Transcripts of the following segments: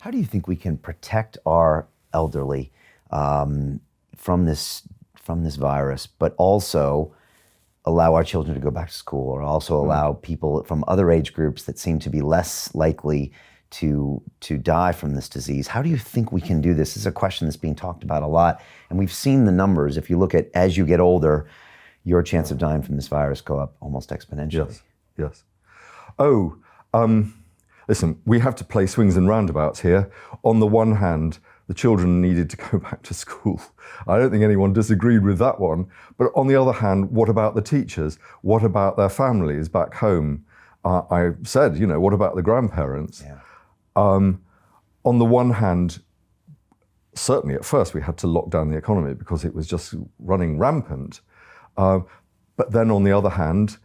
How do you think we can protect our elderly from this virus, but also allow our children to go back to school, or also allow people from other age groups that seem to be less likely to die from this disease? How do you think we can do this? This is a question that's being talked about a lot, and we've seen the numbers. If you look at, as you get older, your chance of dying from this virus go up almost exponentially. Yes. Listen, we have to play swings and roundabouts here. On the one hand, the children needed to go back to school. I don't think anyone disagreed with that one. But on the other hand, what about the teachers? What about their families back home? I said, what about the grandparents? Yeah. On the one hand, certainly at first we had to lock down the economy because it was just running rampant. But then on the other hand,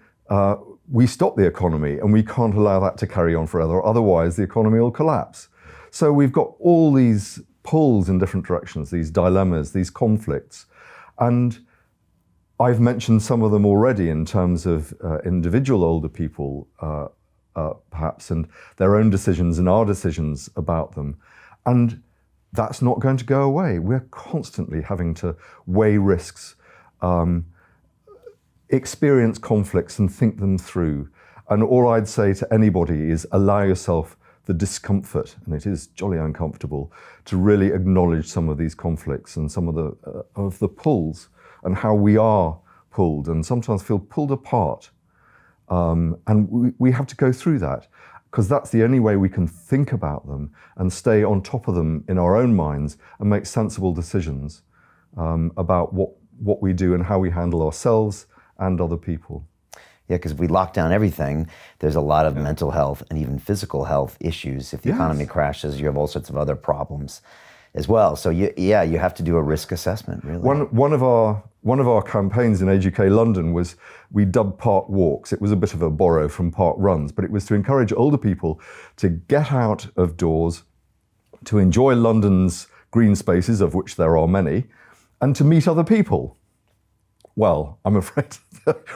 we stopped the economy, and we can't allow that to carry on forever. Otherwise, the economy will collapse. So we've got all these pulls in different directions, these dilemmas, these conflicts. And I've mentioned some of them already in terms of individual older people, perhaps, and their own decisions and our decisions about them. And that's not going to go away. We're constantly having to weigh risks, experience conflicts and think them through. And all I'd say to anybody is allow yourself the discomfort, and it is jolly uncomfortable, to really acknowledge some of these conflicts and some of the pulls, and how we are pulled and sometimes feel pulled apart. And we have to go through that, because that's the only way we can think about them and stay on top of them in our own minds and make sensible decisions about what we do and how we handle ourselves and other people. Yeah, because if we lock down everything, there's a lot of mental health and even physical health issues. If the economy crashes, you have all sorts of other problems as well. So you have to do a risk assessment, really. One of our campaigns in Age UK London was, we dubbed park walks. It was a bit of a borrow from park runs, but it was to encourage older people to get out of doors, to enjoy London's green spaces, of which there are many, and to meet other people. Well, I'm afraid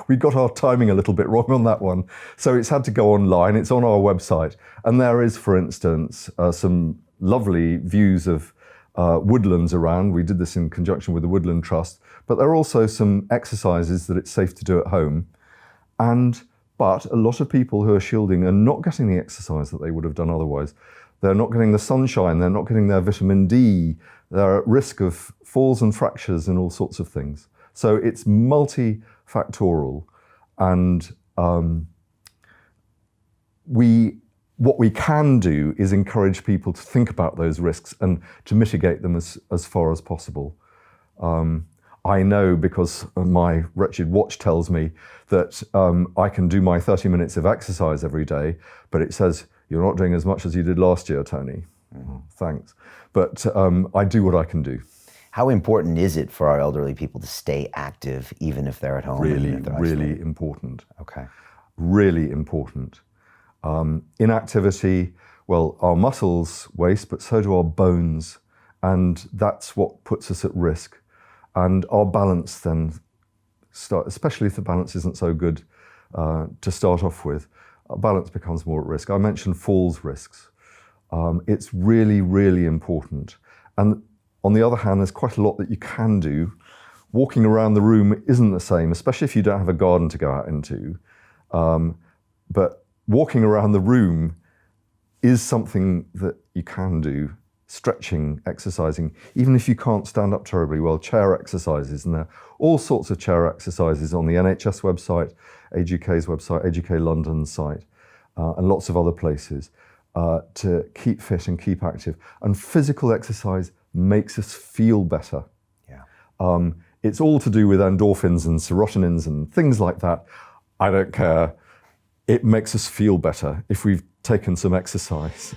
we got our timing a little bit wrong on that one. So it's had to go online. It's on our website. And there is, for instance, some lovely views of woodlands around. We did this in conjunction with the Woodland Trust. But there are also some exercises that it's safe to do at home. But a lot of people who are shielding are not getting the exercise that they would have done otherwise. They're not getting the sunshine. They're not getting their vitamin D. They're at risk of falls and fractures and all sorts of things. So it's multifactorial, and what we can do is encourage people to think about those risks and to mitigate them as far as possible. I know, because my wretched watch tells me that I can do my 30 minutes of exercise every day, but it says, you're not doing as much as you did last year, Tony. Thanks. But I do what I can do. How important is it for our elderly people to stay active, even if they're at home? Really important. Okay. Really important. Inactivity, well, our muscles waste, but so do our bones. And that's what puts us at risk. And our balance then, especially if the balance isn't so good to start off with, our balance becomes more at risk. I mentioned falls risks. It's really, really important. And on the other hand, there's quite a lot that you can do. Walking around the room isn't the same, especially if you don't have a garden to go out into. But walking around the room is something that you can do. Stretching, exercising, even if you can't stand up terribly well, chair exercises, and there are all sorts of chair exercises on the NHS website, Age UK's website, Age UK London's site, and lots of other places to keep fit and keep active. And physical exercise makes us feel better. Yeah. It's all to do with endorphins and serotonins and things like that. I don't care. It makes us feel better if we've taken some exercise.